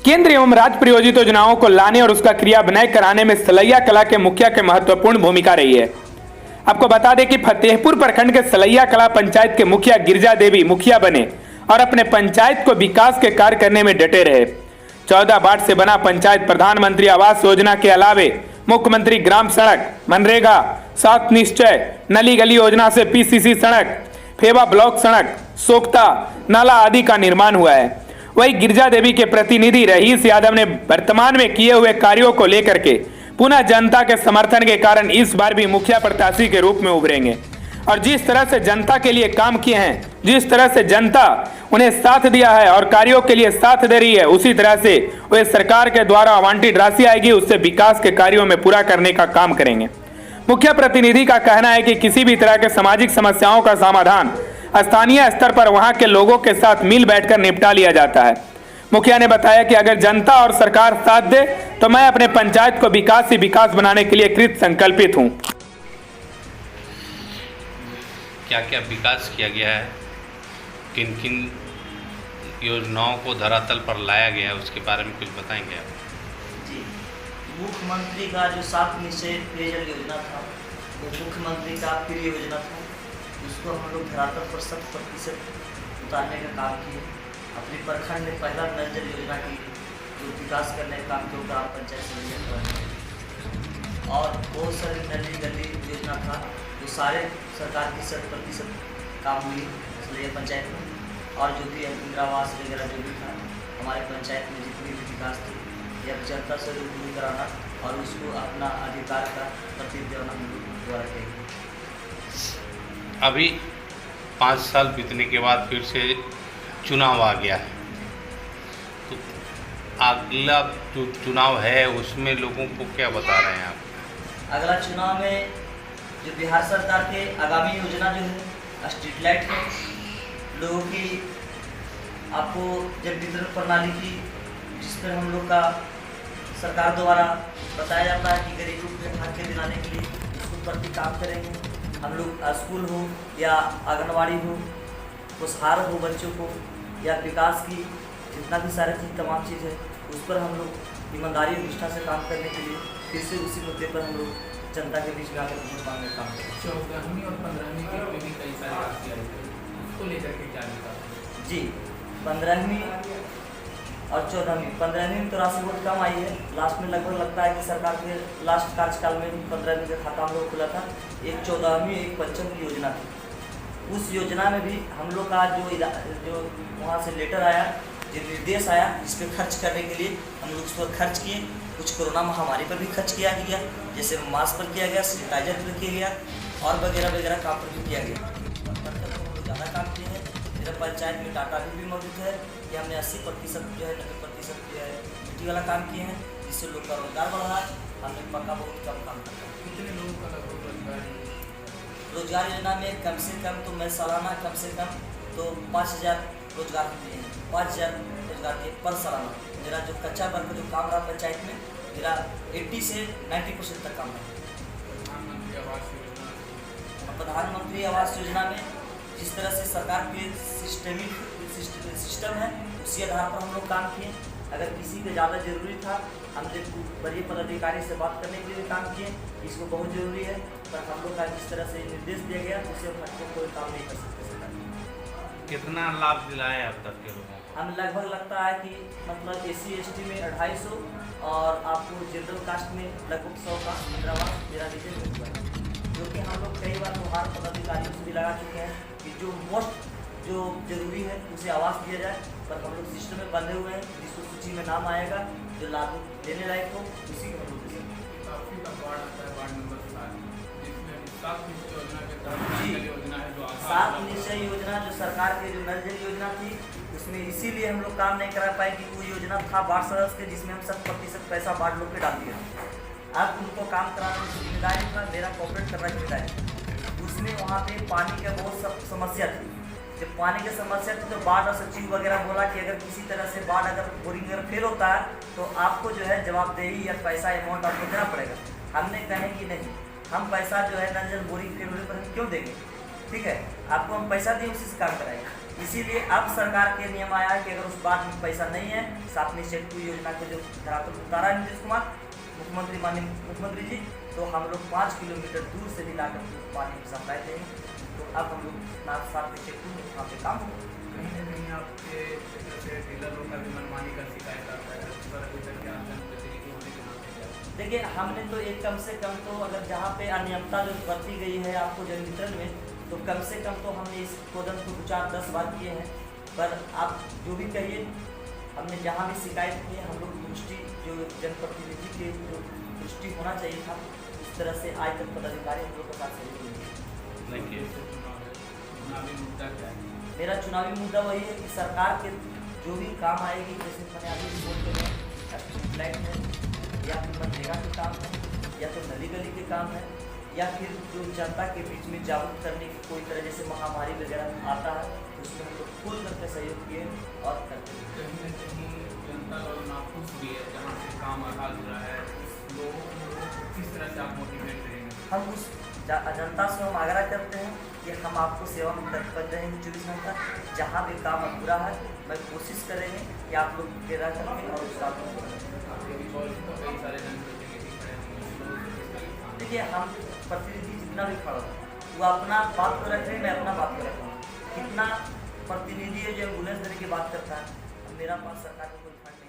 केंद्र एवं राज्य प्रायोजित योजनाओं को लाने और उसका क्रियान्वयन कराने में सलैया कला के मुखिया की महत्वपूर्ण भूमिका रही है। आपको बता दें कि फतेहपुर प्रखंड के सलैया कला पंचायत के मुखिया गिरिजा देवी मुखिया बने और अपने पंचायत को विकास के कार्य करने में डटे रहे। 14 वार्ड से बना पंचायत प्रधानमंत्री आवास योजना के अलावे मुख्यमंत्री ग्राम सड़क, मनरेगा, 7 निश्चय, नली गली योजना से पीसीसी सड़क, फेवा ब्लॉक सड़क, सोख्ता नाला आदि का निर्माण हुआ है। वहीं गिरिजा देवी के प्रतिनिधि रईस यादव ने वर्तमान में किए हुए कार्यों को लेकर के पुनः जनता के समर्थन के कारण इस बार भी मुखिया प्रत्याशी के रूप में उभरेंगे और जिस तरह से जनता के लिए काम किए हैं, जिस तरह से जनता उन्हें साथ दिया है और कार्यों के लिए साथ दे रही है, उसी तरह से वे सरकार के द्वारा आवंटित राशि आएगी उससे विकास के कार्यों में पूरा करने का काम करेंगे। मुखिया प्रतिनिधि का कहना है कि किसी भी तरह के सामाजिक समस्याओं का समाधान स्थानीय स्तर पर वहां के लोगों के साथ मिल बैठकर निपटा लिया जाता है। मुखिया ने बताया कि अगर जनता और सरकार साथ दे तो मैं अपने पंचायत को विकास ही विकास बनाने के लिए कृत संकल्पित हूं। क्या क्या विकास किया गया है, किन किन योजनाओं को धरातल पर लाया गया है, उसके बारे में कुछ बताएंगे आप? जी, मुख्यमंत्री का जो 7 निश्चय पेयजल योजना था, वो मुख्यमंत्री का प्रिय योजना था, उसको हम लोग धरातल पर 100% उतारने का काम किए। अपने प्रखंड में पहला नल जल योजना की जो विकास करने का काम किया ग्राम पंचायत से और बहुत सारी नली गली योजना था, जो सारे सरकार की 100% काम हुई सलैया पंचायत में। और जो भी इंदिरा आवास वगैरह जो भी था हमारे पंचायत में जितनी भी विकास थी या जनता से रूबरू कराना और उसको अपना अधिकार का प्रतीक देना हम लोग द्वारा किया। अभी 5 साल बीतने के बाद फिर से चुनाव आ गया है, तो अगला जो चुनाव है उसमें लोगों को क्या बता रहे हैं आप? अगला चुनाव में जो बिहार सरकार के आगामी योजना जो है स्ट्रीट लाइट है, लोगों की आपको जब वितरण प्रणाली की जिस पर हम लोग का सरकार द्वारा बताया जाता है कि गरीबों को खाद्य दिलाने के लिए उसको प्रति काम करेंगे। हम लोग स्कूल हो या आंगनबाड़ी हो, पुष्पाहार हो बच्चों को या विकास की जितना भी सारी चीज़ तमाम चीज़ है उस पर हम लोग ईमानदारी और निष्ठा से काम करने के लिए फिर से उसी मुद्दे पर हम लोग जनता के बीच में आकर वोट मांगने का काम करें। 14वीं और 15वीं के भी कई सारे राशि आई थे, उसको लेकर के क्या निकाल? जी, 15वीं और 14वीं 15वीं में तो राशि बहुत कम आई है। लास्ट में लगभग लगता है कि सरकार के लास्ट कार्यकाल में 15वीं का खाता हम लोग खुला था। एक 14वीं एक 25वीं योजना थी। उस योजना में भी हम लोग का जो वहाँ से लेटर आया, जो निर्देश आया इस पर खर्च करने के लिए हम लोग उस पर खर्च किए। कुछ कोरोना महामारी पर भी खर्च किया गया, जैसे मास्क पर किया गया, सैनिटाइजर पर किया गया और वगैरह वगैरह काम पर भी किया गया। हम लोग ज़्यादा काम किए हैं। मेरा पंचायत में डाटा भी मौजूद है कि हमने 80% जो है 90% जो है मिट्टी वाला काम किए हैं, जिससे लोग का रोजगार बढ़ा है। हमने पक्का बहुत कम काम करता है। कितने लोगों का लगभग रोजगार योजना में कम से कम तो मैं सालाना कम से कम तो 5000 रोजगार दिए हैं। 5000 रोजगार के पर सालाना। मेरा जो कच्चा वर्ग जो काम रहा पंचायत में, मेरा 80 से 90% तक काम रहा। प्रधानमंत्री आवास योजना में जिस तरह से सरकार के सिस्टम है उसी आधार पर हम लोग काम किए। अगर किसी को ज़्यादा ज़रूरी था हमने बड़े पदाधिकारी से बात करने के लिए काम किए, इसको बहुत ज़रूरी है, पर हम लोग का जिस तरह से निर्देश दिया गया उससे हम कोई काम नहीं कर सकते सरकार। कितना लाभ दिलाए अब तक के लोगों को? हम लगभग लगता है कि मतलब SC ST में 250 और आपको जनरल कास्ट में लगभग 100 का इंदिरा आवास मेरा रीजन में हुआ है, जो कि हम लोग कई बार बाहर पदाधिकारियों से भी लगा चुके हैं कि जो मोस्ट जो जरूरी है उसे आवास दिया जाए, पर हम लोग सिस्टम में बंधे हुए हैं। जिसको सूची में नाम आएगा जो लाभ लेने लायक हो उसी को हम लोग दे सकते हैं। काफ़ी का वार्ड आता है, वार्ड नंबर 7, जिसमें 7 निश्चय योजना के तहत योजना है जो 7 निश्चय योजना जो सरकार की जो नल जल योजना थी उसमें इसीलिए हम लोग काम नहीं करा पाए कि वो योजना था वार्ड सदस्य के, जिसमें हम 100% पैसा वार्ड लोग पे डाल दिया। अब उनको काम कराने की जिम्मेदारी था, मेरा कॉपरेट करना जिम्मेदारी। उसमें वहाँ पे पानी का बहुत समस्या थी। जब पानी की समस्या थी तो वार्ड और सचिव वगैरह बोला कि अगर किसी तरह से वार्ड अगर बोरिंग अगर फेल होता है तो आपको जो है जवाबदेही या पैसा अमाउंट आपको देना पड़ेगा। हमने कहे कि नहीं, हम पैसा जो है नल जल बोरिंग फेल होने पर हम क्यों देंगे, ठीक है, आपको हम पैसा दिए उसी से काम कराएंगे। इसीलिए अब सरकार के नियम आया है कि अगर उस बार में पैसा नहीं है, सातवीं शेड्यूल योजना के जो धरातल उतारा है नीतीश कुमार मुख्यमंत्री, माननीय मुख्यमंत्री जी, तो हम लोग 5 किलोमीटर दूर से भी लाकर पानी की सप्लाई देंगे। तो अब हम लोग सातवीं शेड्यूल में वहाँ पे काम होगा। कहीं ना कहीं आपके क्षेत्र से डीलरों का भी मनमानी का शिकायत आता है, उस पर अभी तक क्या जनप्रतिनिधि होने के नाते क्या? देखिए, हमने तो एक कम से कम तो अगर जहाँ पे अनियमितता जो बरती गई है आपको जल वितरण में, तो कम से कम तो हमने इस कदम को 4-10 बार किए हैं। पर आप जो भी कहिए, हमने जहाँ भी शिकायत की है, हम लोग दृष्टि जो जनप्रतिनिधि के जो दृष्टि होना चाहिए था, उस तरह से आज तक पदाधिकारी हम लोग के साथ सहयोग नहीं नहीं किए। चुनावी मुद्दा क्या है? मेरा चुनावी मुद्दा वही है कि सरकार के जो भी काम आएगी, जैसे मैंने अभी बोल के फ्लैट है, या फिर मनरेगा के काम है, या तो नली गली के काम है, या फिर जो जनता के बीच में जागरूक करने की कोई तरह जैसे महामारी वगैरह आता है, उसमें हम लोग खुल करके सहयोग किए और करते हैं। कहीं ना कहीं जनता लोग नाखुश भी है, जहाँ से काम आगाज हो रहा है, उस लोगों को किस तरह से आप मोटिवेट करेंगे? हम उस जनता से हम आग्रह करते हैं कि हम आपको सेवा में तत्पर रहेंगे 24 घंटा। जहाँ भी काम अधूरा है, मैं कोशिश करेंगे कि आप लोग के रह करके और उस काम को आपके विपौल तो कई सारे जनप्रतिनिधि खड़े होंगे। देखिए, हम प्रतिनिधि जितना भी खड़ा है वो अपना बात को रख रहे हैं, मैं अपना बात को रख रहा हूँ। कितना प्रतिनिधि है जो एम्बुलेंस देने की बात करता है, मेरा पास सरकार का कोई फंड